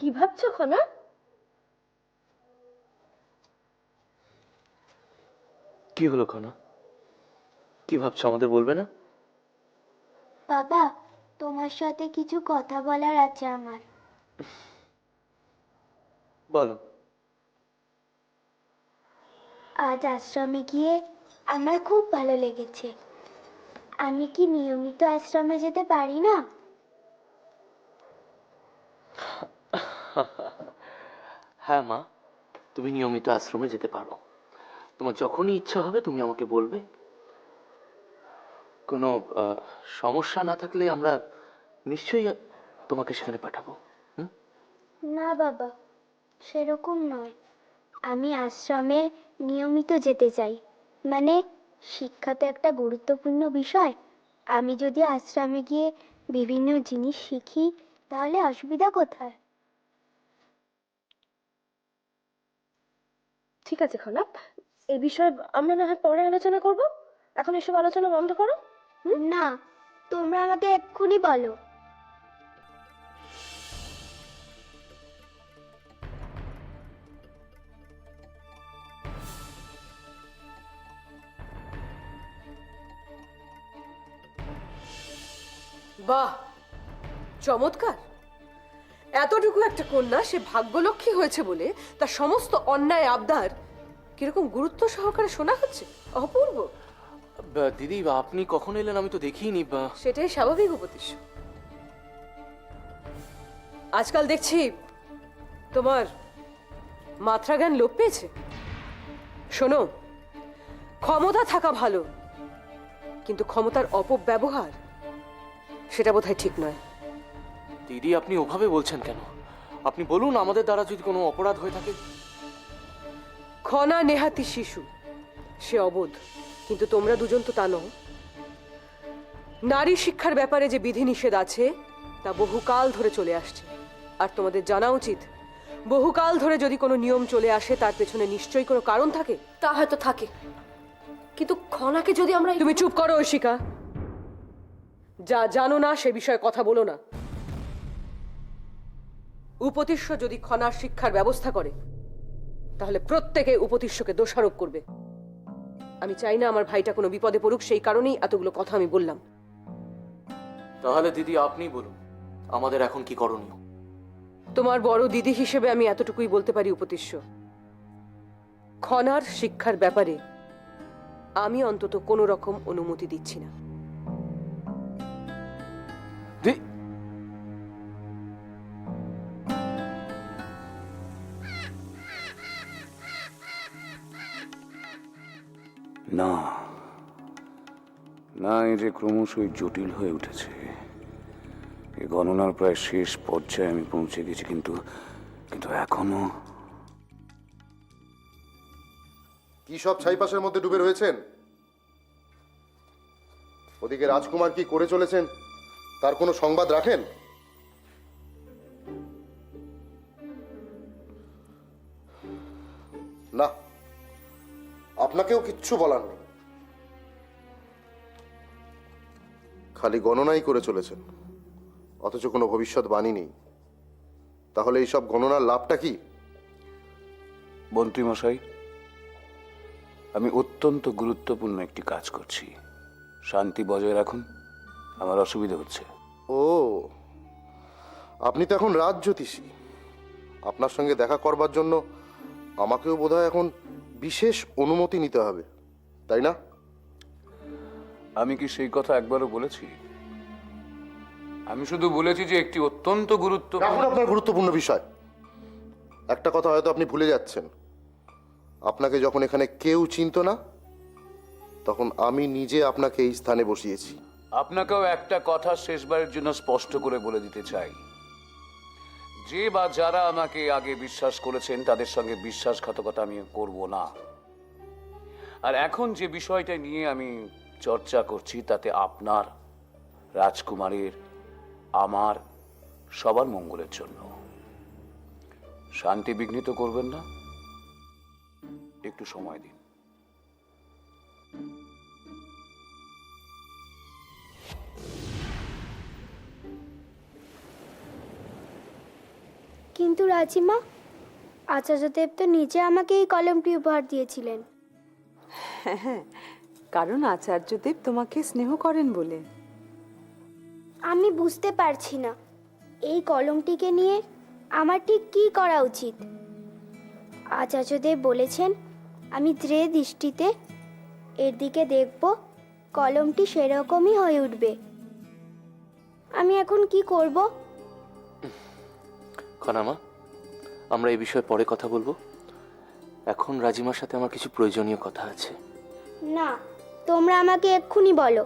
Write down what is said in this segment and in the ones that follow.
কি ভাবছো খনা? কি হলো খনা? কি ভাবছো, আমাদের বলবে না? বাবা, তোমার সাথে কিছু কথা বলার আছে আমার। বলো। আজ আশ্রমে গিয়ে আমার খুব ভালো লেগেছে। আমি কি নিয়মিত আশ্রমে যেতে পারি না? হ্যাঁ মা, তুমি নিয়মিত আশ্রমে যেতে পারো। তোমার যখনই ইচ্ছা হবে তুমি আমাকে বলবে। কোনো সমস্যা না থাকলে আমরা নিশ্চয়ই তোমাকে সেখানে পাঠাবো। না বাবা, সেরকম নয়। আমি আশ্রমে নিয়মিত যেতে চাই। মানে, শিক্ষা তো একটা গুরুত্বপূর্ণ বিষয়। আমি যদি আশ্রমে গিয়ে বিভিন্ন জিনিস শিখি, তাহলে অসুবিধা কোথায়? ঠিক আছে খনা, এই বিষয়ে আমরা না হয় পরে আলোচনা করব। এখন এসব আলোচনা বন্ধ করো। না, তোমরা আমাকে এক্ষুনি বলো। বাহ, চমৎকার! এতটুকু একটা কন্যা, সে ভাগ্যলক্ষ্মী হয়েছে বলে তার সমস্ত অন্যায় আবদার কিরকম গুরুত্ব সহকারে শোনা হচ্ছে। অপূর্ব। দিদি, আপনি কখন এলেন? আমি তো দেখিনি। সেটাই স্বাভাবিক উপদেশ। আজকাল দেখছি তোমার মাত্রা জ্ঞান লোপ পেয়েছে। শোনো, ক্ষমতা থাকা ভালো, কিন্তু ক্ষমতার অপব্যবহার সেটা বোধহয় ঠিক নয়। দিদি, আপনি ওভাবে বলছেন কেন? আপনি বলুন, আমাদের দ্বারা যদি কোনো অপরাধ হয়ে থাকে। খনা নেহাতি শিশু, সে অবোধ, কিন্তু তোমরা দুজন তো তা নও। নারী শিক্ষার ব্যাপারে যে বিধিনিষেধ আছে তা বহুকাল ধরে চলে আসছে, আর তোমাদের জানা উচিত বহুকাল ধরে যদি কোনো নিয়ম চলে আসে তার পেছনে নিশ্চয়ই কোনো কারণ থাকে। তা হয়তো থাকে, কিন্তু খনাকে যদি আমরা তুমি চুপ করো ঐশিকা। যা জানো না সে বিষয়ে কথা বলো না। উপতিষ্য যদি খনার শিক্ষার ব্যবস্থা করে, তাহলে প্রত্যেকে উপতিষ্যকে দোষারোপ করবে। আমি চাই না আমার ভাইটা কোনো বিপদে পড়ুক, সেই কারণেই এতগুলো কথা আমি বললাম। তাহলে দিদি, আপনি বলুন, আমাদের এখন কি করণীয়? তোমার বড় দিদি হিসেবে আমি এতটুকুই বলতে পারি উপতিষ্য, খনার শিক্ষার ব্যাপারে আমি অন্তত কোনো রকম অনুমতি দিচ্ছি না। না না, এই যে ক্রমশই জটিল হয়ে উঠেছে। এই গণনার প্রায় শেষ পর্যায়ে আমি পৌঁছে গেছি, কিন্তু কিন্তু এখনো। কি সব ছাইপাশের মধ্যে ডুবে রয়েছেন? ওদিকে রাজকুমার কি করে চলেছেন তার কোনো সংবাদ রাখেন? না, আপনাকেও কিচ্ছু বলার নেই। খালি গণনাই করে চলেছেন, অথচ কোনো ভবিষ্যৎবাণী নেই। তাহলে এইসব গণনার লাভটা কি? মন্ত্রী মশাই, আমি অত্যন্ত গুরুত্বপূর্ণ একটি কাজ করছি। শান্তি বজায় রাখুন, আমার অসুবিধা হচ্ছে। ও, আপনি তো এখন রাজ জ্যোতিষী। আপনার সঙ্গে দেখা করবার জন্য আমাকেও বোধহয় এখন বিশেষ অনুমতি নিতে হবে, তাই না? আমি কি সেই কথা একবারও বলেছি? আমি শুধু বলেছি যে একটি অত্যন্ত এখন আপনার গুরুত্বপূর্ণ বিষয়। একটা কথা হয়তো আপনি ভুলে যাচ্ছেন। আপনাকে যখন এখানে কেউ চিনত না, তখন আমি নিজে আপনাকে এই স্থানে বসিয়েছি। আপনাকেও একটা কথা শেষবারের জন্য স্পষ্ট করে বলে দিতে চাই, যে বা যারা আমাকে আগে বিশ্বাস করেছেন তাদের সঙ্গে বিশ্বাসঘাতকতা আমি করব না। আর এখন যে বিষয়টা নিয়ে আমি চর্চা করছি তাতে আপনার, রাজকুমারীর, আমার, সবার মঙ্গলের জন্য। শান্তি বিঘ্নিত করবেন না, একটু সময় দিন। কি কিন্তু রাজিমা, আচার্যদেব তো নিজে আমাকে এই কলমটি উপহার দিয়েছিলেন। হ্যাঁ, কারণ আচার্যদেব তোমাকে স্নেহ করেন বলে। আমি বুঝতে পারছি না এই কলমটিকে নিয়ে আমার ঠিক কী করা উচিত। আচার্যদেব বলেছেন আমি যে দৃষ্টিতে এর দিকে দেখব কলমটি সেরকমই হয়ে উঠবে। আমি এখন কি করব? খনামা, আমরা এই বিষয়ে পরে কথা বলবো। এখন রাজিমার সাথে আমার কিছু প্রয়োজনীয় কথা আছে। না, তোমরা আমাকে এক্ষুনি বলো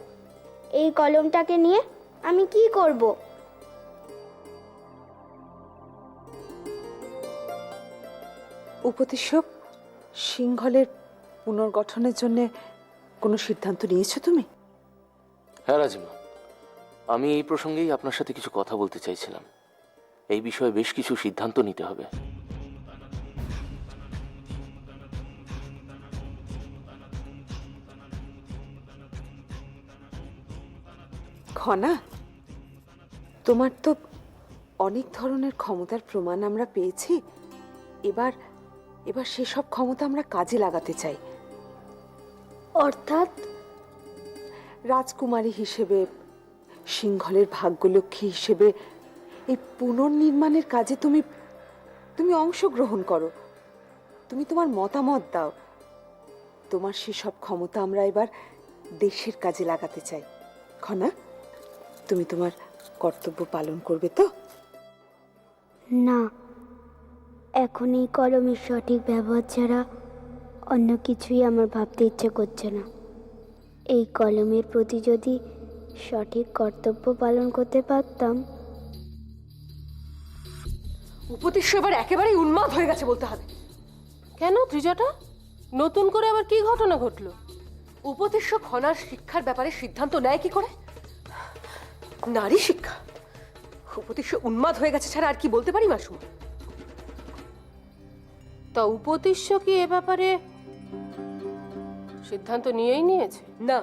এই কলমটাকে নিয়ে আমি কি করব? উপদেশক, সিংহলের পুনর্গঠনের জন্য কোনো সিদ্ধান্ত নিয়েছো তুমি? হ্যাঁ রাজিমা, আমি এই প্রসঙ্গেই আপনার সাথে কিছু কথা বলতে চাইছিলাম। এই বিষয়ে বেশ কিছু সিদ্ধান্ত নিতে হবে। খনা, তোমার তো অনেক ধরনের ক্ষমতার প্রমাণ আমরা পেয়েছি। এবার এবার সেসব ক্ষমতা আমরা কাজে লাগাতে চাই। অর্থাৎ? রাজকুমারী হিসেবে, সিংহলের ভাগ্যলক্ষ্মী হিসেবে এই পুনর্নির্মাণের কাজে তুমি তুমি অংশগ্রহণ করো, তুমি তোমার মতামত দাও। তোমার সেসব ক্ষমতা আমরা এবার দেশের কাজে লাগাতে চাই। খনা, তুমি তোমার কর্তব্য পালন করবে তো? না, এখন এই কলমের সঠিক ব্যবহার ছাড়া অন্য কিছুই আমার ভাবতে ইচ্ছে করছে না। এই কলমের প্রতি যদি সঠিক কর্তব্য পালন করতে পারতাম। উপদেশ্য এবার একেবারেই উন্মাদ হয়ে গেছে বলতে হবে। কেন ত্রিজটা? নতুন করে আবার কি ঘটনা ঘটলো? উপদেশ্য খনার শিক্ষার ব্যাপারে সিদ্ধান্ত নেয় কি করে? নারী শিক্ষা? উপদেশ্য উন্মাদ হয়ে গেছে ছাড়া আর কি বলতে পারি মাসুমা? তা উপদেশ্য কি এ ব্যাপারে সিদ্ধান্ত নিয়েই নিয়েছে? না,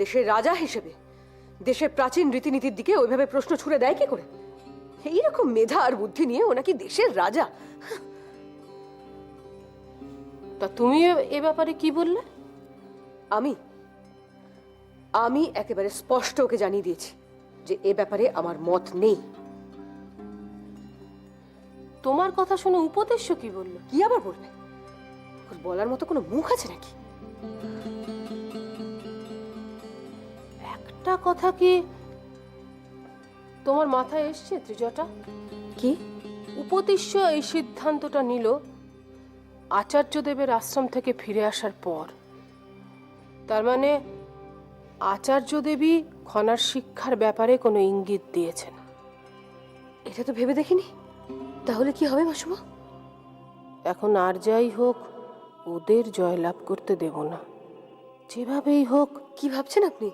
দেশের রাজা হিসেবে দেশের প্রাচীন রীতিনীতির দিকে ওইভাবে প্রশ্ন ছুড়ে দেয় কি করে? এইরকম মেধা আর বুদ্ধি নিয়ে ও নাকি দেশের রাজা। তা তুমি এ ব্যাপারে কি বললে? আমি আমি একেবারে স্পষ্ট ওকে জানিয়ে দিয়েছি যে এ ব্যাপারে আমার মত নেই। তোমার কথা শুনে উপদেশ্য কি বললো? কি আবার বলবে? ওর বলার মতো কোনো মুখ আছে নাকি? একটা কথা কি তোমার মাথায় এসছে ত্রিজটা? কি? উপদেশ্য এই সিদ্ধান্তটা নিল আচার্যদেবের আশ্রম থেকে ফিরে আসার পর। তার মানে আচার্যদেবী খনার শিক্ষার ব্যাপারে কোনো ইঙ্গিত দিয়েছেন। এটা তো ভেবে দেখিনি। তাহলে কি হবে মাসুমা? এখন আর যাই হোক ওদের জয়লাভ করতে দেব না, যেভাবেই হোক। কি ভাবছেন আপনি?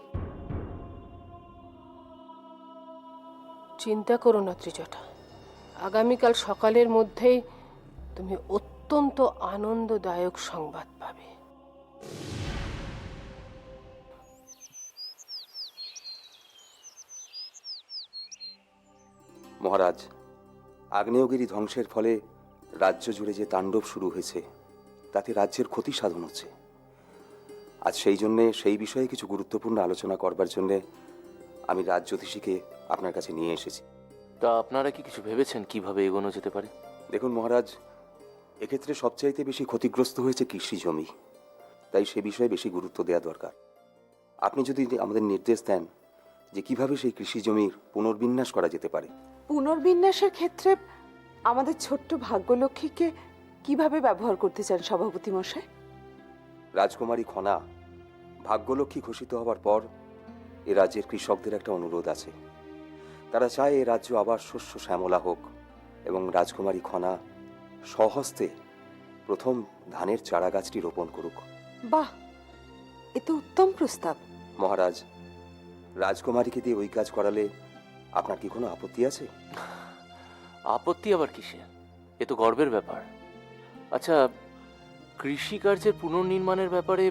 চিন্তা করো না ত্রিজটা, আগামীকাল সকালের মধ্যেই তুমি অত্যন্ত আনন্দদায়ক সংবাদ পাবে। মহারাজ, আগ্নেয়গিরি ধ্বংসের ফলে রাজ্য জুড়ে যে তাণ্ডব শুরু হয়েছে তাতে রাজ্যের ক্ষতি সাধন হচ্ছে। আজ সেই জন্যে সেই বিষয়ে কিছু গুরুত্বপূর্ণ আলোচনা করবার জন্যে আমি রাজ জ্যোতিষীকে আপনার কাছে নিয়ে এসেছি। তা আপনারা কি কিছু ভেবেছেন কিভাবে এগোনো যেতে পারে? দেখুন মহারাজ, এক্ষেত্রে সবচাইতে বেশি ক্ষতিগ্রস্ত হয়েছে কৃষি জমি, তাই সে বিষয়ে বেশি গুরুত্ব দেওয়া দরকার। আপনি যদি আমাদের নির্দেশ দেন যে কিভাবে সেই কৃষি জমির পুনর্বিন্যাস করা যেতে পারে। পুনর্বিন্যাসের ক্ষেত্রে আমাদের ছোট্ট ভাগ্যলক্ষ্মীকে কিভাবে ব্যবহার করতে চান সভাপতি মশাই? রাজকুমারী খনা ভাগ্যলক্ষ্মী ঘোষিত হবার পর এ রাজ্যের কৃষকদের একটা অনুরোধ আছে। তারা চায় এ রাজ্য আবার শস্য শ্যামলা হোক এবং রাজকুমারী খনা স্বহস্তে প্রথম ধানের চারা গাছটি রোপণ করুক। বাহ, এ তো উত্তম প্রস্তাব। মহারাজ, রাজকুমারীকে দিয়ে ওই কাজ করালে আপনার কি কোনো আপত্তি আছে? আপত্তি আবার কিসে? এ তো গর্বের ব্যাপার। আচ্ছা, কৃষিকার্যের পুনর্নির্মাণের ব্যাপারে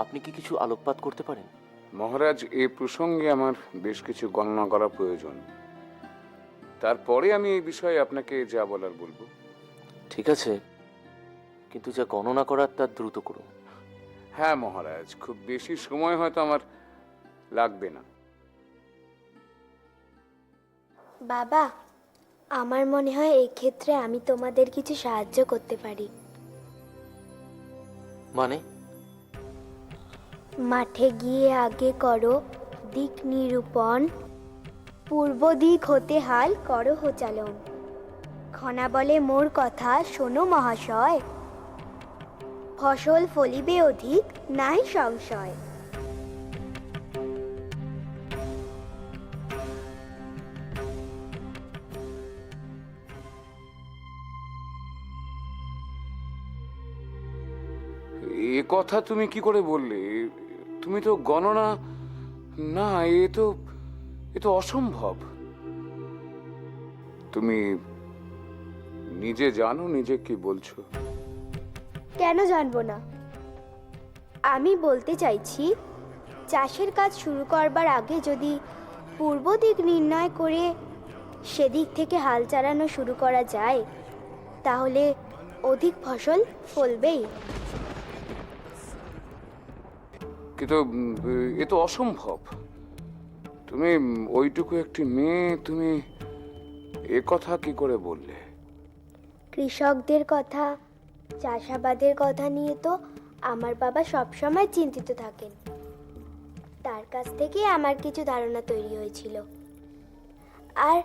আপনি কি কিছু আলোকপাত করতে পারেন? মহারাজ, এ প্রসঙ্গে আমার বেশ কিছু গণনা করা প্রয়োজন। তারপরে আমি এই বিষয়ে আপনাকে যা বলার বলবো। ঠিক আছে, কিন্তু যা গণনা করার তার দ্রুত করুন। হ্যাঁ মহারাজ, খুব বেশি সময় হয়তো আমার লাগবে না। বাবা, আমার মনে হয় এই ক্ষেত্রে আমি তোমাদের কিছু সাহায্য করতে পারি। মানে? মাঠে গিয়ে আগে করো দিক নিরূপণ, পূর্ব দিক হতে হাল করো চালন। খনা বলে মোর কথা শোনো মহাশয়, ফসল ফলিবে অধিক নাই সংশয়। এ কথা তুমি কি করে বললে? তুমি তো গণনা না, এ তো অসম্ভব। তুমি নিজে জানো নিজে কি বলছো? কেন জানবো না? আমি বলতে চাইছি, চাষের কাজ শুরু করবার আগে যদি পূর্ব দিক নির্ণয় করে সেদিক থেকে হাল চালানো শুরু করা যায়, তাহলে অধিক ফসল ফলবেই। কিন্তু এ তো অসম্ভব। তুমি ওইটুকু একটি মেয়ে, তুমি এ কথা কি করে বললে? কৃষকদের কথা, চাষাবাদের কথা নিয়ে তো আমার বাবা সবসময় চিন্তিত থাকেন। তার কাছ থেকে আমার কিছু ধারণা তৈরি হয়েছিল। আর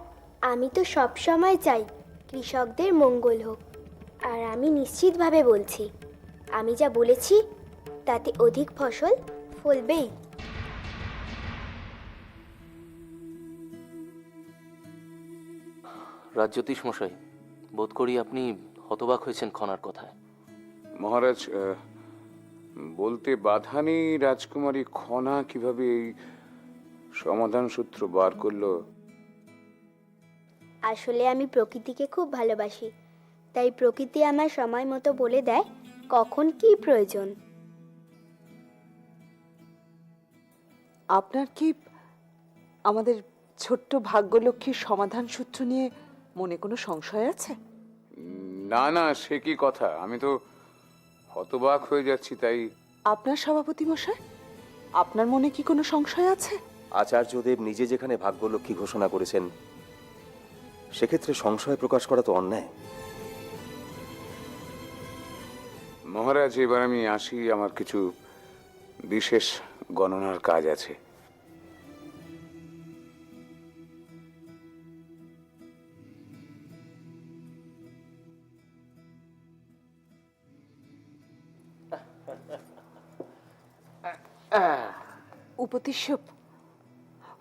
আমি তো সবসময় চাই কৃষকদের মঙ্গল হোক। আর আমি নিশ্চিতভাবে বলছি, আমি যা বলেছি তাতে অধিক ফসল ফলবেই। রাজ্যোতিষ মশাই, বোধ করি আপনি হতবাক হয়েছেন খনার কথায়। মহারাজ, বলতে বাধা নেই রাজকুমারী খনা কিভাবে এই সমাধান সূত্র বার করলো। আসলে আমি প্রকৃতিকে খুব ভালোবাসি, তাই প্রকৃতি আমার সময় মতো বলে দেয় কখন কি প্রয়োজন। আপনার কি আমাদের ছোট্ট ভাগ্যলক্ষ্মীর সমাধান সূত্র নিয়ে মনে কোনো সংশয় আছে? না না, সে কি কথা, আমি তো হতবাক হয়ে যাচ্ছি। তাই আপনার সভাপতি মশাই, আপনার মনে কি কোনো সংশয় আছে? আচার্যদেব নিজে যেখানে ভাগ্যলক্ষ্মী ঘোষণা করেছেন, সেক্ষেত্রে সংশয় প্রকাশ করা তো অন্যায়। মহারাজ, এবার আমি আসি, আমার কিছু বিশেষ গণনার কাজ আছে।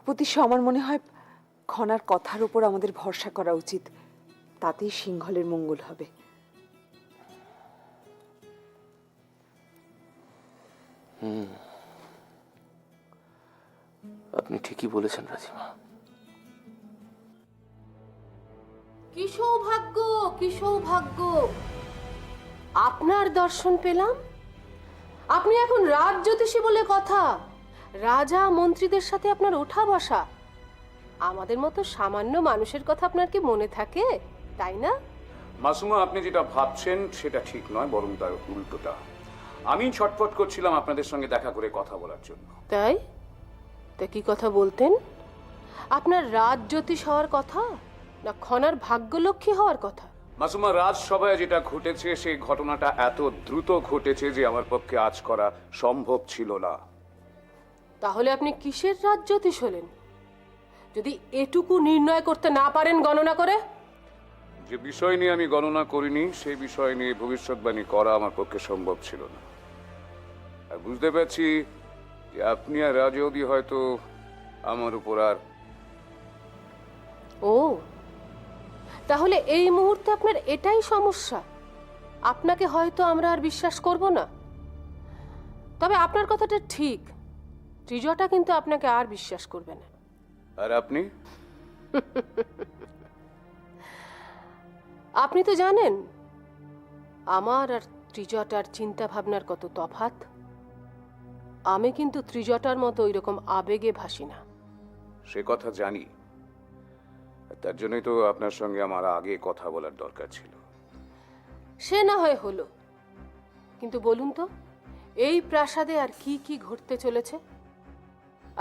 উপদেশ্য, আমার মনে হয় খনার কথার উপর আমাদের ভরসা করা উচিত। তাতেই সিংহলের মঙ্গল হবে। আপনি ঠিকই বলেছেন রাজিমা। কি সৌভাগ্য, কি সৌভাগ্য! আপনার দর্শন পেলাম। আপনি এখন রাজজ্যোতিষী বলে কথা। রাজা মন্ত্রীদের সাথে আপনার ওঠা বসা। আমাদের মতো সামান্য মানুষের কথা আপনার কি মনে থাকে, তাই না? মাসুমা, আপনি যেটা ভাবছেন সেটা ঠিক নয়, বরং তার উল্টোটা। আমি ছটফট করছিলাম আপনাদের সঙ্গে দেখা করে কথা বলার জন্য। তাই? তা কি কথা বলতেন? আপনার রাজজ্যোতিষ হওয়ার কথা, না খনার ভাগ্যলক্ষ্মী হওয়ার কথা? মাসুমা, রাজসভায় যেটা ঘটেছে সেই ঘটনাটা এত দ্রুত ঘটেছে যে আমার পক্ষে আজ করা সম্ভব ছিল না। তাহলে আপনি কিসের রাজজ্যোতিষ হলেন, যদি এটুকু নির্ণয় করতে না পারেন গণনা করে? যে বিষয় নিয়ে আমি গণনা করিনি সেই বিষয় নিয়ে ভবিষ্যৎবাণী করা আমার পক্ষে সম্ভব ছিল না। আর বুঝতে পারছি যে আপনি আর রাজৌদি হয়তো আমার উপর আর। ও, তাহলে এই মুহূর্তে আপনার এটাই সমস্যা। আপনাকে হয়তো আমরা আর বিশ্বাস করব না। তবে আপনার কথাটা ঠিক, ত্রিজটা কিন্তু আপনাকে আর বিশ্বাস করবে না। আর আপনি? আপনি তো জানেন আমার আর ত্রিজটার চিন্তা ভাবনার কত তফাৎ। আমি কিন্তু ত্রিজটার মতো ওইরকম আবেগে ভাসি না। সে কথা জানি। তার জন্যই তো আপনার সঙ্গে আমার আগে কথা বলার দরকার ছিল। সে না হয় হলো, কিন্তু বলুন তো এই প্রাসাদে আর কি কি ঘটতে চলেছে?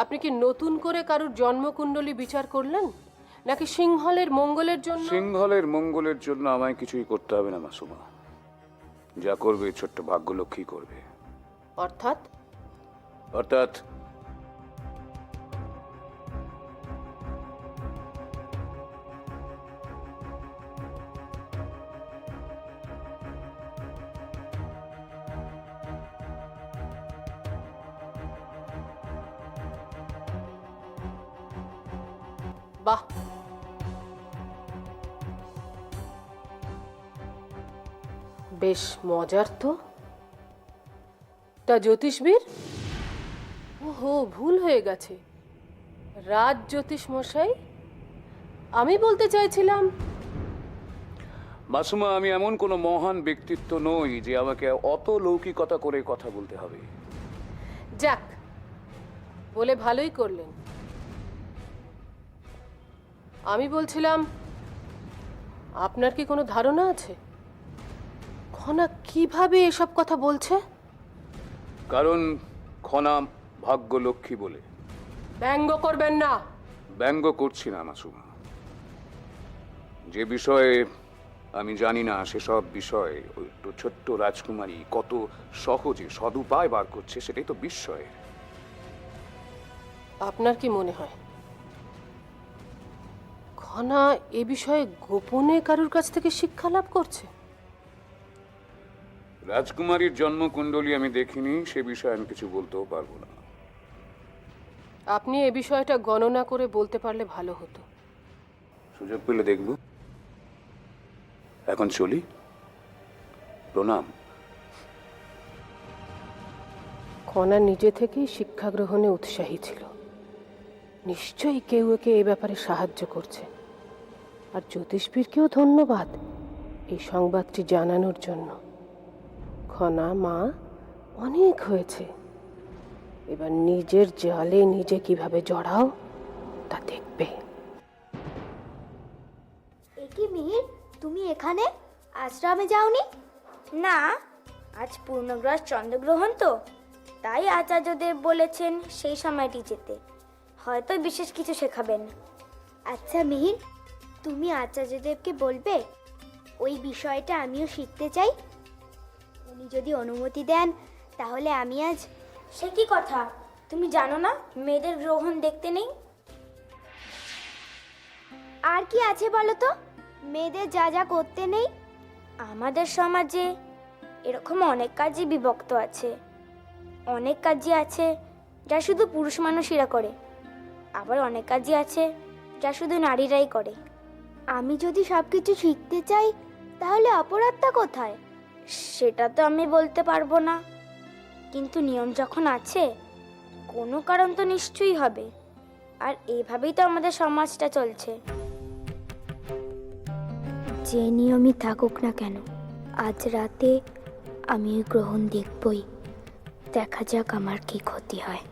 আপনি কি নতুন করে কারুর জন্মকুণ্ডলী বিচার করলেন, নাকি সিংহলের মঙ্গলের জন্য? সিংহলের মঙ্গলের জন্য আমায় কিছুই করতে হবে না মাসুমা। যা করবে ছোট্ট ভাগ্যলক্ষ্মী করবে। অর্থাৎ? অর্থাৎ বাহ, বেশ মজার তো। তা জ্যোতিষবীর? ওহো, ভুল হয়ে গেছে, রাজ জ্যোতিষ মশাই। আমি বলতে চাইছিলাম মাসুমা, আমি এমন কোনো মহান ব্যক্তিত্ব নই যে আমাকে অত লৌকিকতা করে কথা বলতে হবে। যাক, বলে ভালোই করলেন। আমি বলছিলাম, আপনার কি কোনো ধারণা আছে খনা কিভাবে এসব কথা বলছে? কারণ খনা ভাগ্যলক্ষ্মী বলে। ব্যঙ্গ করবেন না। ব্যঙ্গ করছি না মাসুমা। যে বিষয়ে আমি জানি না সেসব বিষয়ে ওই একটু ছোট্ট রাজকুমারী কত সহজে সদুপায় বার করছে, সেটাই তো বিস্ময়। আপনার কি মনে হয় খনা এ বিষয়ে গোপনে কারুর কাছ থেকে শিক্ষা লাভ করছে? রাজকুমারীর জন্মকুণ্ডলী আমি দেখিনি, সে বিষয়ে আমি কিছু বলতেও পারবো না। আপনি এ বিষয়টা গণনা করে বলতে পারলে ভালো হতো। সুযোগ পেলে দেখব। এখন চলি। প্রণাম। খনা নিজে থেকেই শিক্ষা গ্রহণে উৎসাহী ছিল। নিশ্চয়ই কেউ একে এ ব্যাপারে সাহায্য করছে। আর জ্যোতিষবীরকেও ধন্যবাদ এই সংবাদটি জানানোর জন্য। খনা মা, অনেক হয়েছে, এবার নিজের জালে নিজে কিভাবে জড়াও তা দেখবে। একি মিহির, তুমি এখানে আশ্রমে যাওনি? না, আজ পূর্ণগ্রাস চন্দ্রগ্রহণ তো, তাই আচার্যদেব বলেছেন সেই সময়টি যেতে। হয়তো বিশেষ কিছু শেখাবেন। আচ্ছা মিহির, তুমি আচার্যদেবকে বলবে ওই বিষয়টা আমিও শিখতে চাই। উনি যদি অনুমতি দেন তাহলে আমি আজ। সে কি কথা? তুমি জানো না মেয়েদের গ্রহণ দেখতে নেই? আর কি আছে বলো তো মেয়েদের যা যা করতে নেই? আমাদের সমাজে এরকম অনেক কাজই বিভক্ত আছে। অনেক কাজই আছে যা শুধু পুরুষ মানুষেরা করে, আবার অনেক কাজই আছে যা শুধু নারীরাই করে। আমি যদি সবকিছু শিখতে চাই তাহলে অপরাধটা কোথায়? সেটা তো আমি বলতে পারবো না, কিন্তু নিয়ম যখন আছে কোনো কারণ তো নিশ্চয়ই হবে। আর এইভাবেই তো আমাদের সমাজটা চলছে। যে নিয়মই থাকুক না কেন, আজ রাতে আমি ওই গ্রহণ দেখবই। দেখা যাক আমার কি ক্ষতি হয়।